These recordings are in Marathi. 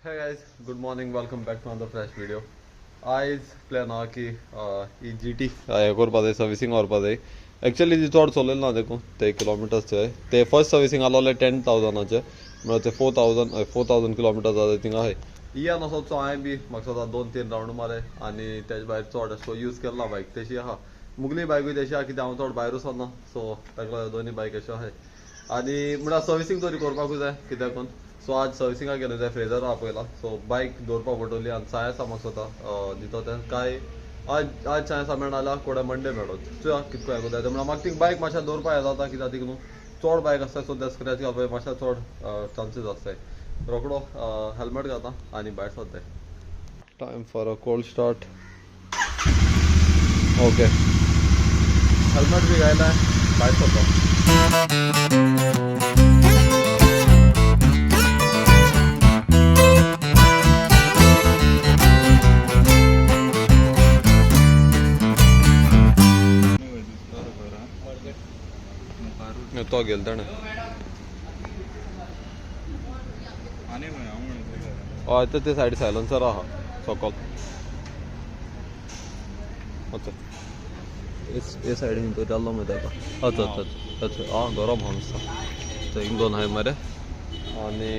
Hey guys, good morning. Welcome back to another fresh video. आयज प्लॅन हा की ही GT हे करपा जाय सर्विसींग व्हरपा जाय. एक्चुअली ती चड चलयलें ना देखून ते किलोमिटर्सचे ते फर्स्ट सर्विसींग आसलोले 10,000चे म्हळ्यार ते 4,000 किलोमिटर्स जाता थिंगा आहाय. इयान असो हांवें बी म्हाका सदां 2-3 रावंड मारले आनी तेजे भायर चड असो यूज केला बायक तशी आहा. मुगली बायकूय तशी आहा कित्याक हांव चड भायर वचना सो ताका दोनी बायक अश्यो आहाय आनी म्हळ्यार सर्विसींग तरी करपाकूच जाय कित्याक सो आज सर्विसिंगाक गेलो ते फ्रेजर आहा पयला सो बायक दवरपा पडटली आनी सायसा म्हाका स्वता दितो ते काय आज सायसा मेळना जाल्यार कोडे मंडे मेळत चुया कितको हें कोताय म्हळ्यार म्हाका ती बायक मातशें दवरपा हें जाता कित्याक ती न्हू चड बायक आसता सो ते स्क्रॅच घालपाक मातशें चड चान्सीस आसताय रोकडो हेल्मेट घालता आनी भायर सरताय. Time for a cold start. Okay helmet बी घायलाय भायर सरता. तो गेल ताणें हय ते सायडी सायलन्सर आहा सकल हे सायडीन तो जाल्लो मागीर ताका अच्छा गरम आहा नुस्ता हिंग दोन आहाय मरे आनी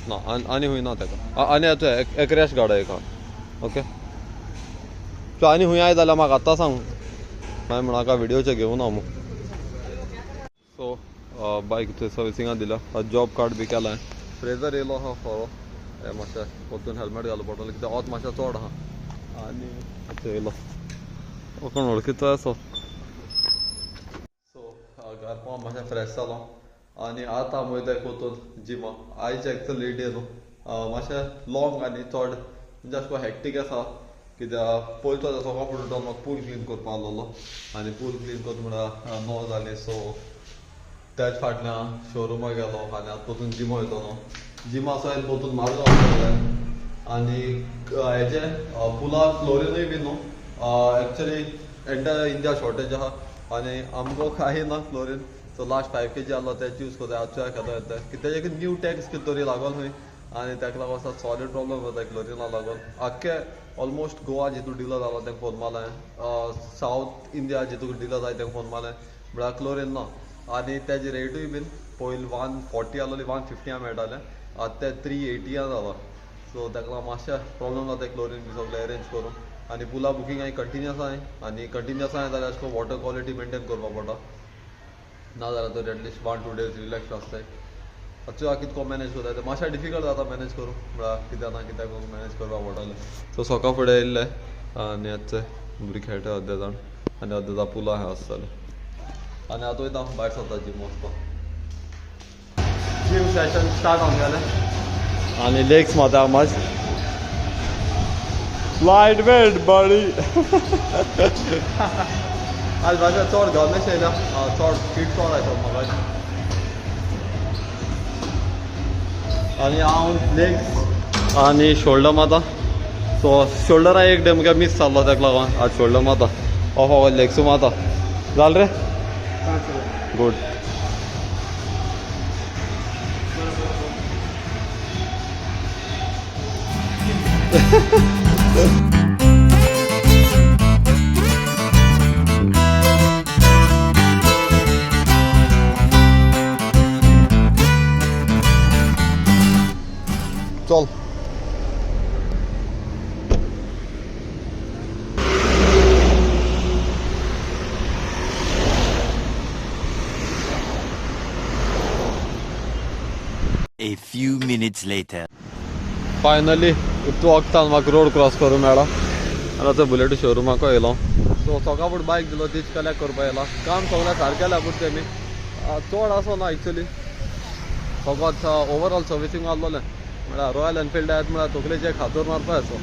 ना आनी हूंय ना ताका आनी आतां एक रॅश गाडो एक आहा ओके सो आनी हूंय आय जाल्यार म्हाका आतां सांग मागीर म्हणाका व्हिडिओचे घेवन हांव मग सो बायक थंय सर्विसिंगाक दिला जॉब कार्ड बी केलां फ्रेजर येयलो आहा फोरो हे मातशें परतून हेल्मेट घालूंक पडटलें कित्याक वोत मातशें चड आहा आनी येयलो कोण वळखीचो असो सो घर पावून मातशें फ्रेश जालो आनी आतां हांव वयताय परतून जिमा आयज एक्चुअली डे न्हू मातशें लॉंग आनी चड म्हणजे अशें हॅक्टीक आसा कित्याक पयलीं तो सकाळ फुडें उठोन म्हाका पूल क्लीन करपा आसलोलो आनी पूल क्लीन करता म्हळ्यार 9 जालीं सो त्याच फाटल्यान शोरुमाक गेलो आनी आतां परतून जिमा वयता न्हू जिमा आसा परतून मारगांव वयतले आनी हेजे पुला फ्लोरीनूय बी न्हू एक्चुअली एंटायर इंडिया शॉर्टेज आहा आनी आमकां कांय ना फ्लोरीन सो लास्ट 5 kg आहलो तेच यूज कोताय आजच्या केलो येता कित्याक एक न्यू टॅक्स कितें तरी लागोन खंय आनी ताका लागून असो सॉलीड प्रॉब्लम जाता क्लोरिना लागून आख्खे ऑलमोस्ट गोवा जितू डिलर जालो तांकां फोन मारलें सावथ इंडिया जितू डिलर जाय तांकां फोन मारलें म्हळ्यार क्लोरीन ना आनी तेजी रेटूय बीन पयलीं 140 आहलोली 150 मेळटालें आतां ते 380 जाला सो ताका लागून मातशें प्रॉब्लम जाता क्लोरीन बी सगळें अरेंज करून आनी पुला बुकींग हांवें कंटिन्युअस आहाय आनी कंटिन्युअस आहाय जाल्यार अशें वॉटर क्वॉलिटी मेंटेन करपा पडटा नाजाल्यार तर एटलिस्ट 1-2 days रिलॅक्स आसताय आतां कितको मॅनेज कोताय तें मातशें डिफिकल्ट जाता मॅनेज करूंक म्हळ्यार कित्याक ना कित्याक मॅनेज करपा पडटलें सो सकाळ फुडें येयल्ले आनी आतां भुरगीं खेळटाय अर्दे जाण आनी अर्दे जाण पुला हें आसतलें आनी आतां वयता भायर सरता जीम वचपाक जीम सेशन स्टार्ट जावंक आनी लेग्स मारता मात लायट वेट बॉडी आज भाशा चड घालनाशें येयल्या चड फीट चड आयता म्हाका आनी हांव लेग्स आनी शोल्डर मारता सो शोल्डरा एक डे मुगे मिस जाल्लो ताका लागून आज शोल्डर मारता ऑफ लेग्सू मारता जाल रे गुड चल A few minutes later. Finally तूं वखदान म्हाका रोड क्रॉस करूं मेळ्ळा आनी आतां बुलेट शोरुमाक येयलो सो सकाळ फुडें बायक दिलो तीच कलेक्ट करपा येयला काम सगळें सारकें केलां पूण तेमी चड आसो ना एक्चुली फकत ओवरऑल सर्विसींग आसलोलें म्हळ्यार रॉयल एनफिल्ड आहेत म्हळ्यार तकलेचे खातर मारपा असो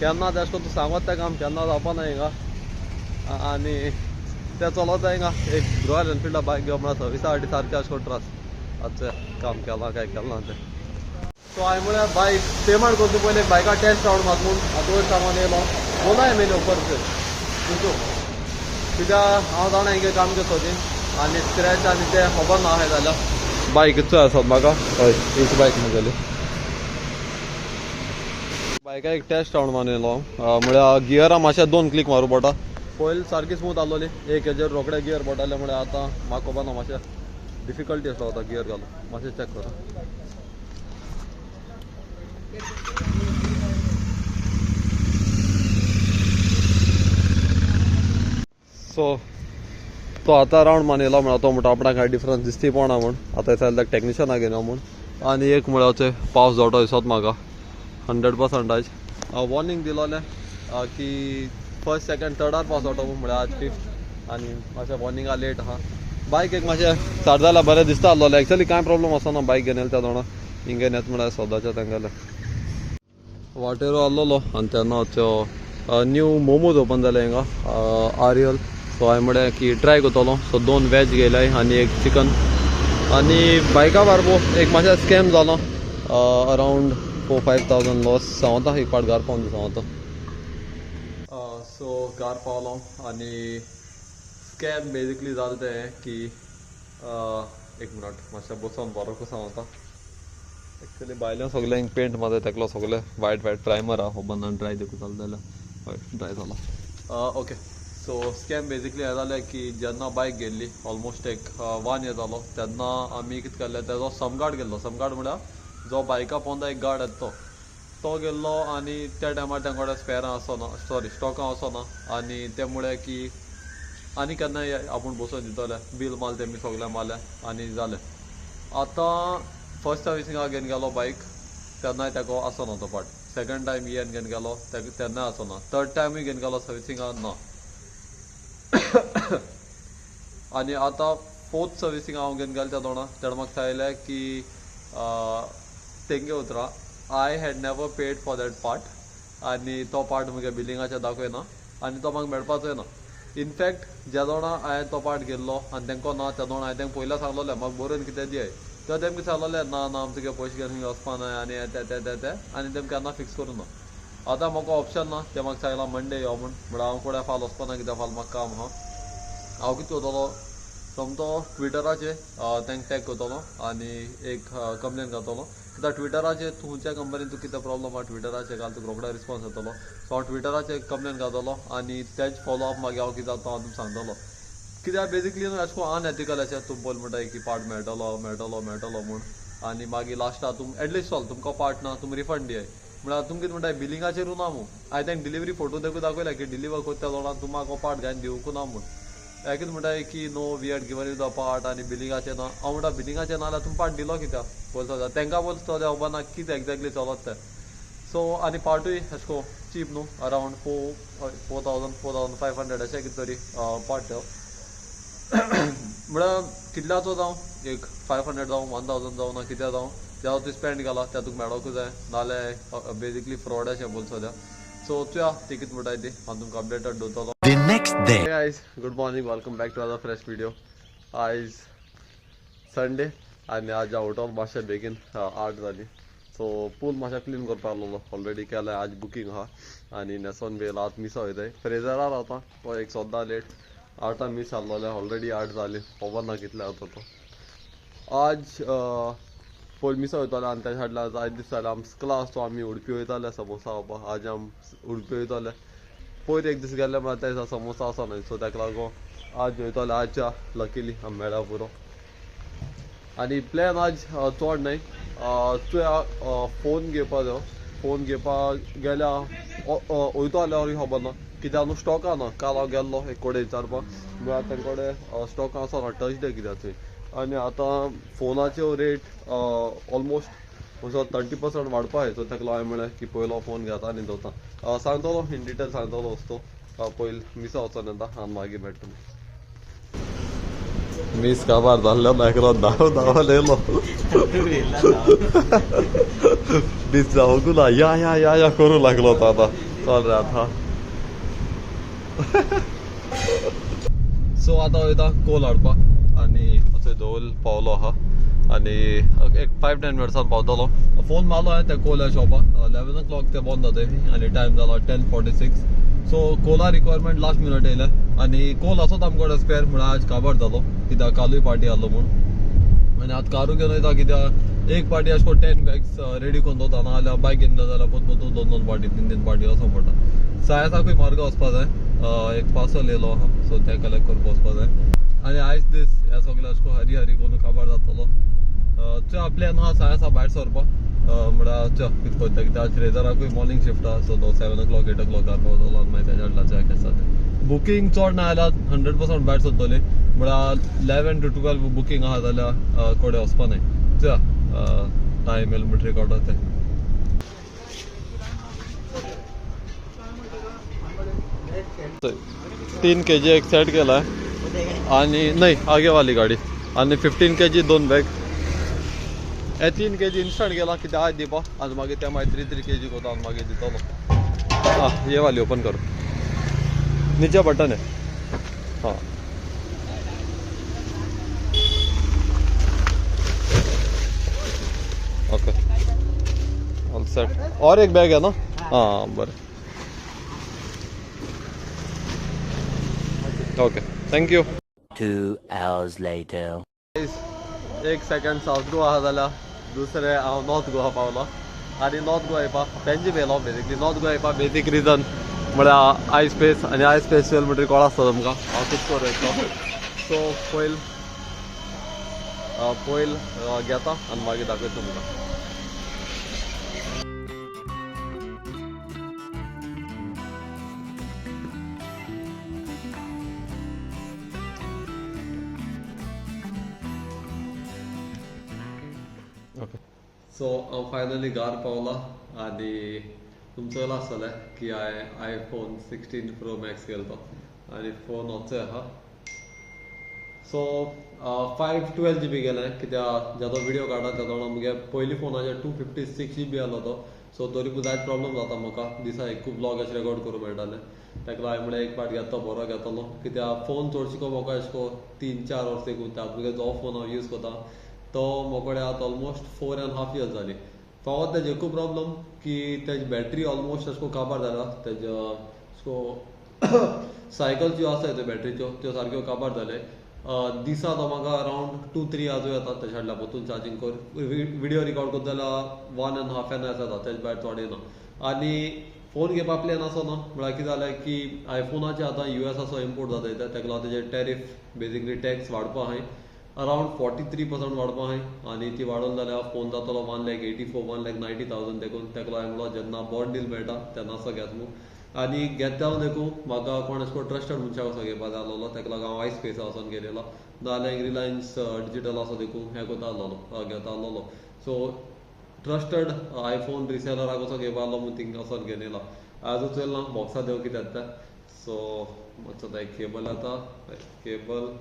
केन्ना तेश कोन्न तूं सांगत तें काम केन्ना जावपाना हिंगा आनी तें चलता हिंगा एक रॉयल एनफिल्डा बायक घेवप म्हळ्यार सर्विसा खातीर सारकें अशें करून त्रास आतां काम केलां काय केलां तें सो हांवें म्हळ्यार बायक पेमेंट करता पयलीं बायका टेस्ट रावंड मात म्हूण आतां वयर सामान येयलो बोलाय मेलो परत कित्याक हांव जाणा हिंगे काम करता ती आनी स्क्रॅच आनी ते खबर ना जाल्यार बायक चोय आसा म्हाका हय हीच बायक म्हगेली बायका एक टेस्ट रावंड मारलेलो म्हळ्यार गियरा मातशें 2 क्लिक मारूं पडटा पयलीं सारकी स्मूथ आहलोली एक हेजेर रोखडे गियर पडटाले म्हळ्यार आतां म्हाका खबर ना मातशें डिफिकल्टी आसलो आतां गियर घालून मातशें चॅक करा सो तो आतां रावंड मारलेलो म्हळ्यार तो म्हणटा आपणाक कांय डिफरन्स दिसती पडना म्हूण आतां थंय टॅक्निशना घेना म्हूण आनी एक म्हळ्यार थंय पावस जोडो दिसत म्हाका 100% वॉर्निंग दिलोलें की फर्स्ट सेकंड थर्डार पावस जोडो म्हळ्यार आज फिफ्थ आनी मातशें वॉर्निंगा लेट आहा बायक एक मातशें स्टार्ट जाल्यार बरें दिसता आसलोलें एक्चुअली कांय प्रॉब्लम आसना बायक घेवन येले त्या जाणा हिंगेन येता म्हळ्यार सदांच्या तेंगेलें वाटेर आहलोलो आनी तेन्ना त्यो न्यू मोमोज ओपन जाले हिंगा आर्यल सो हांवें म्हळें की ट्राय करतलो सो 2 वॅज घेयलाय आनी एक चिकन आनी बायका बारबो एक मातशें स्कॅम जालो अरावंड 4-5,000 लॉस सांगता एक पाट घार पावन सांगता सो घार पावलो आनी स्कॅम बेजिकली जालें तें की एक मिनट मातशें बसून बरो सांगता एक्चुअली भायल्यान सगळ्यांक पेंट मारता तेकलो सगळें वायट प्रायमर आहा खबर ना ड्राय देखून जालें जाल्यार हय ड्राय जाला ओके सो स्कॅम बेजिकली हें जालें की जेन्ना बायक गेल्ली ऑलमोस्ट एक 1 year जालो तेन्ना आमी कितें केल्लें तेजो समगार्ड गेल्लो समगार्ड म्हळ्यार जो बायका पोंदा एक गार्ड येता तो गेल्लो आनी त्या टायमार तेंकोडे स्पेरां आसना सॉरी स्टॉकां वचना आनी ते मुळे की आनी केन्नाय आपूण बसून दितले बील मारलें तेमी सगळें मारलें आनी जालें आतां फर्स्ट सर्विसिंगाक घेवन गेलो बायक तेन्नाय तेको आसना तो पार्ट सेकंड टायम घेवन गेलो तेन्नाय आसना थर्ड टायमूय घेवन गेलो सर्विसिंगाक ना आनी आतां फोर्थ सर्विसिंग हांव घेवन गेलो त्या दोना तेन्ना म्हाका सांगलें की तेंगे उतरां I had never paid for that part आनी तो पार्ट म्हगे बिलिंगाचेर दाखयना आनी तो म्हाका मेळपाचोय ना इनफॅक्ट ज्या दोना हांवें तो पार्ट घेतलो आनी तेंको ना त्या दोना हांवें तेंका पयलीं सांगलोलें म्हाका बरोवन कितें दियाय तो तेमकां सांगलोलें ना ना तुगे पयशे घेवन वचपा न्हय आनी ते आनी तेमकां केन्ना फिक्स करूं ना आतां म्हाका ऑप्शन ना ते म्हाका सांगलां मंडे यो म्हण हांव फुडें फाल वचपा ना कित्याक फाल म्हाका काम आहा हांव कितें करतलो सोमतो ट्विटराचेर तेंका टॅग करतलो आनी एक कंप्लेन घालतलो कित्याक ट्विटराचेर तुमच्या कंपनीन तुका कितें प्रॉब्लम आहा ट्विटराचेर घाल तुका रोखडो रिस्पॉन्स येतलो सो हांव ट्विटराचेर कंप्लेन घालतलो आनी तेच फॉलो अप मागीर हांव कितें जाता हांव तुमकां सांगतलो कित्याक बेजिकली न्हू अशें करून अनएथिकल अशें तुमी पयलीं म्हणटाय की पार्ट मेळटलो म्हूण आनी मागीर लास्टाक तुम एटलिस्ट चल तुमकां पार्ट ना तुमी रिफंड दियाय म्हळ्यार तुमी कितें म्हणटाय बिलिंगाचेरूय ना म्हूण हांवें तेंका डिलिव्हरी फोटो देखून दाखयला की डिलिव्हर करता जाणां तुमकां पार्ट घालून दिवंकू ना म्हूण हें कितें म्हणटाय की no we had given you the part आनी बिलिंगाचें ना हांव म्हणटा बिलिंगाचें ना जाल्यार तुमी पार्ट दिलो कित्याक बोलता तेंकां बोलता तो खबर ना कितें एक्झॅक्टली चलत तें सो आनी पार्टूय अशें को चीप न्हू अरावंड 4,500 अशें कितें तरी पार्ट त्यो म्हळ्यार कितल्याचो जावं एक 500 जावं 1,000 जावं ना कितें जावं जेवा तूं स्पेंड केला त्या तुका मेळोकूच जाय नाल्यार बेजिकली फ्रॉड अशें बोल सद्या सो तुया ती कितें म्हणटाय ती हांव तुमकां updated दवरतलो The next day. Hey guys, good morning, welcome back to another fresh video. आज संडे आनी आज आउट ऑफ मातशें बेगीन 8 जाली सो पूल मातशें क्लीन करपा आसलोलो ऑलरेडी केलें आज बुकींग आहा आनी नेसोन बेल आतां मिस वयताय फ्रेजरार रावता तो एक सोद्दां लेट 8 मिस आसलोलें ऑलरेडी 8 जाली खबर ना कितले जाता तो आज पयलीं मिस वयताले आनी तेच्या फाटल्यान आयज दिसतालें आमचो क्लास तो आमी उडपी वयताले समोसा खावपाक आज आम उडपी वयताले पयर एक दीस गेल्ले म्हळ्यार थंय समोसा आसना सो ताका लागून आज वयताले आजच्या लकीली आमी मेळ्ळा पुरो आनी प्लॅन आज चड न्हय तुवें फोन घेवपा जायो फोन घेवपाक गेल्यार वयता जाल्यार खबर ना कित्याक न्हू स्टॉका ना काल हांव गेल्लो एक कोडे विचारपाक म्हळ्यार तेंकोडे स्टॉक आसना टच डे कित्याक थंय आनी आतां फोनाच्यो रेट ऑलमोस्ट म्हजो 30% वाडपा आसाय सो ताका लागून हांवें म्हळें की पयलो फोन घेता आनी दवरता सांगतलो इन डिटेल सांगतलो वस्तू पयलीं मिसा वचोन येता आनी मागीर मेळटा मिस काबार जाल्लो नायकलो धांवत येयलो मिस जावंकू ना या करूं लागलो तो आतां चल रे आतां सो आतां वयता कोल हाडपाक आनी थंय दोल पावलो आहा आनी एक 5-10 मिनट्सान पावतलो फोन मारलो हांवें त्या कोल्या शॉपाक 11 o'clock ते बंद जाताय आनी टायम जालो 10:46 so Cola requirement last minute येयले आनी कोल आसोत आमकोडे स्पेर म्हळ्यार आज काबार जालो कित्याक कालूय पार्टी आहलो म्हूण आनी आतां कारू घेवन वयता कित्याक एक पार्टी अशें करून 10 बॅग्स रेडी करून दवरता नाजाल्यार बायक घेतली जाल्यार पोत 2 पार्टी 3 पार्टी वचों पडटा सायसाकूय मार्गांव वचपा जाय एक पार्सल येयलो आहा सो ते कलेक्ट करपा वचपा जाय आनी आयज दीस हे सगळे अशें करून हरी हरी करून काबार जातलो च्या प्लॅन आहा सायसा भायर सरपा म्हळ्यार च्या कितें करता कित्याक आज फ्रेजराकूय मॉर्निंग शिफ्ट आहा सो तो 7 o'clock 8 o'clock घरा पावतलो आनी मागीर तेच्या फाटल्यान आसा ते बुकींग चड ना जाल्यार 100% भायर सरतली म्हळ्यार 11 to 12 बुकींग आहा जाल्यार कोडे वचपा न्हय च्या टायम येयलो म्हणटरी काडटा ते 3 kg एक सेट केला आणि नाही आगे वाली गाडी आणि 15 kg 2 बॅग हे 3 kg इन्स्टंट गेला कित्याक आज दिवपा आनी मागीर ते मागीर 3 kg कोता आनी मागीर दितलो ये वाली ओपन कर नीचे बटन है हाँ ओके ऑल सेट और एक बैग है ना हाँ बरें okay thank you 2 hours later. एक सेकंड सावथ गोवा आहा जाल्यार दुसरे हांव नॉर्थ गोवा पावलो आनी नॉर्थ गोवा येवपा पेंजीम येयलो बेजिकली नॉर्थ गोवा येवपा बेजीक रिजन म्हळ्यार आयस फेस आनी आयस फेस्टिवल म्हणटरी कोण आसता तुमकां हांव कितें करूं येतलो सो पयल घेता आनी मागीर दाखयता तुमकां सो हांव फायनली घार पावला आनी तुमचो चला आसतलें की हांवें आयफोन 16 Pro Max केलो आनी फोन होचोय आहा सो 512 GB गेलें कित्याक जेदो विडियो काडटा तेदो मुगे पयली फोनाचेर 256 GB आहलो तो सो तरी पूण जायत प्रॉब्लम जाता म्हाका दिसा एक ब्लॉग अशें रेकॉर्ड करूं मेळटालें ताका लागून म्हळ्यार एक पार्ट घेता बरो घेतलो कित्याक फोन चडशीको म्हाका अशें को 3-4 वर्स देखून त्यामुळे जो फोन हांव यूज करता तो मोकोडे आतां ऑलमोस्ट 4.5 years जाली फकत तेजे एकूच प्रॉब्लम की तेजी बॅटरी ऑलमोस्ट अशें काबार जाला तेजो सायकल ज्यो आसा त्यो बॅटरीच्यो त्यो सारक्यो काबार जाले दिसा तो म्हाका अरावंड 2-3 hours येता तेच्या फाटल्यान परतून चार्जिंग कर विडियो रिकॉर्ड करता जाल्यार 1.5 hours येता तेजे भायर चड येना आनी फोन घेवपा प्लॅन आसा न्हू म्हळ्यार कितें जालें की आयफोनाचे आतां US इम्पोर्ट जाता ताका लागून तेजे टॅरिफ बेजिकली टॅक्स वाडपा आहाय अरावंड 43% वाडपा आहाय आनी ती वाडोवन जाल्यार फोन जातलो 1,84,000 1,90,000 देखून ताका लागून जेन्ना बॉड डील मेळटा तेन्ना असो घेत न्हू आनी घेता देखून म्हाका कोण अशें ट्रस्टेड मनशाक असो घेवपा जाय आसलो ताका लागून हांव आयस स्पेसा वचोन गेलेलो नाजाल्यार रिलायन्स डिजिटल असो देखून हें करता आसलो घेता आसलो सो ट्रस्टेड आयफोन रिसेलराक असो घेवपा आसलो म्हूण थिंग वचोन गेलेलो आजूच चोयल ना बॉक्सा देव कितें येता सो मातसो एक केबल येता केबल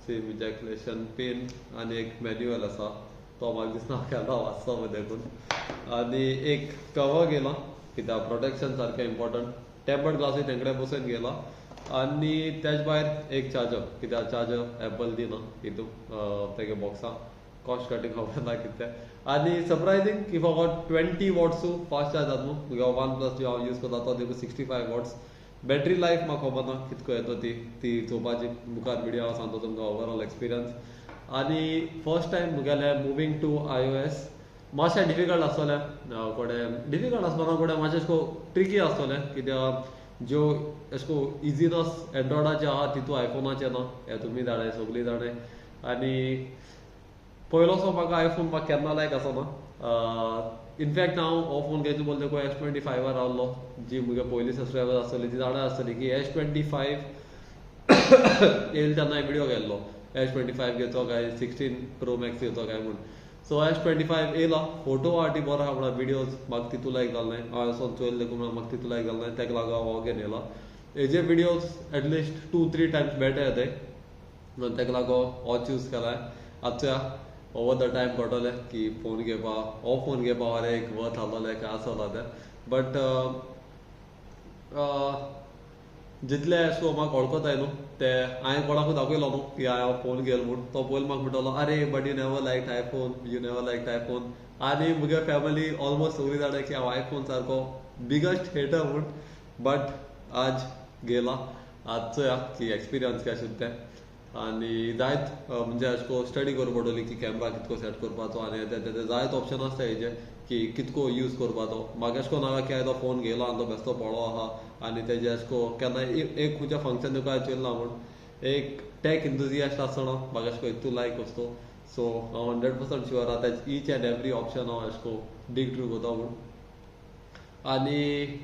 सिम इजॅक्युलेशन पिन आनी एक मॅन्युअल आसा तो म्हाका दिसना केन्ना वाचता पळय देखून आनी एक कवर गेला कित्याक प्रोटेक्शन सारकें इम्पॉर्टंट टेम्पर्ड ग्लासूय तेंकडे बसोवन गेला आनी तेज भायर एक चार्जर कित्याक चार्जर एप्पल दिना हितून तेगे बॉक्सा कॉस्ट कटींग खबर ना कितें आनी सरप्रायझींग की फकत 20 watts फास्ट चार्ज जाता न्हू तुगे OnePlus जो हांव यूज करता तो देखून 65 watts बॅटरी लायफ म्हाका खबर ना कितको येता ती चोवपाची मुखार विडियो हांव सांगता तुमकां ओवरऑल एक्सपिरियन्स आनी फर्स्ट टायम मुगेलें मुवींग टू iOS मातशें डिफिकल्ट आसतलें कोडें डिफिकल्ट आसपाना कोडें मातशें अशें ट्रिकी आसतलें कित्याक ज्यो अशें इजिनस एंड्रॉयडाचे आहा तितू आयफोनाचे ना हे तुमी जाणाय सगळीं जाणाय आनी पयलोसो म्हाका आयफोन म्हाका केन्ना लायक आसना इनफॅक्ट हांव हो फोन घेतलो बोलता देखून S25 रावलो जी मुगे पयली सबस्क्रायबर आसतली ती जाणा आसतली की S25 येयले तेन्ना विडियो केल्लो S25 घेवचो काय 16 Pro Max घेवचो काय म्हूण सो S25 येयला फोटो आर्टी बरो आहा म्हळ्यार विडियोज म्हाका तितू लायक जालें हांव असो चोयल देखून म्हाका तितू लायक जालें ताका लागून हांव हो घेवन येयला हेजे विडियोज एटलिस्ट 2-3 times बेटर येताय ताका लागून हो चूज केलाय आजच्या ओवर द टायम पडटलें की फोन घेवपा हो फोन घेवपा वारें एक वर्थ आहलोलें काय आसता तें बट जितले अशें म्हाका वळखताय न्हू ते हांवें कोणाकूय दाखयलो न्हू की हांवें फोन घेतलो म्हूण तो पयलो म्हाका म्हणटलो अरे but you never like iPhone you never like iPhone आनी मुगे फॅमिली ऑलमोस्ट सगळीं जाणां की हांव आयफोन सारको बिगस्ट हेटर म्हूण बट आज गेला आज चोया की एक्सपिरियन्स कशें तें आनी जायत म्हणजे अशें स्टडी करपा पडटली की कॅमेरा कितको सेट करपाचो आनी तेजे जायत ऑप्शन आसता हेजे की कितको यूज करपाचो. म्हाका अशें करून हांवें केन्ना फोन घेयलो आनी तो बेश्टो पडलो आहा आनी तेजे अशें केन्ना एक खंयच्या फंक्शन तुका चिल्ला म्हूण एक टॅक इंथुजियास्ट आसतना म्हाका अशें इतू लायक असतो. सो हांव 100% शुअर आहा ईच एंड एवरी ऑप्शन हांव अशें डीग थ्रू कोता म्हूण. आनी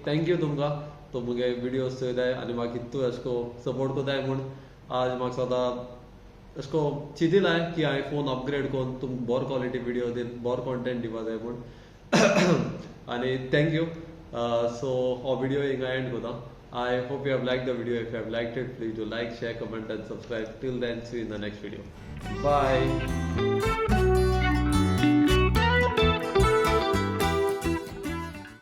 थँक्यू तुमकां तो मुगे विडियोज चोयताय आनी म्हाका इतू अशें सपोर्ट कोताय म्हूण. आज म्हाका सदां अशें चिंतिलाय की हांवें फोन अपग्रेड करून तुमकां बरो क्वॉलिटी विडियो दिन बरो कॉन्टेंट दिवपा जाय म्हूण. आनी थँक्यू. सो हो विडियो हिंगा एंड कोता. I hope you have liked the video. If you have liked it, please do like, share, comment and subscribe. Till then, see you in the next video. Bye.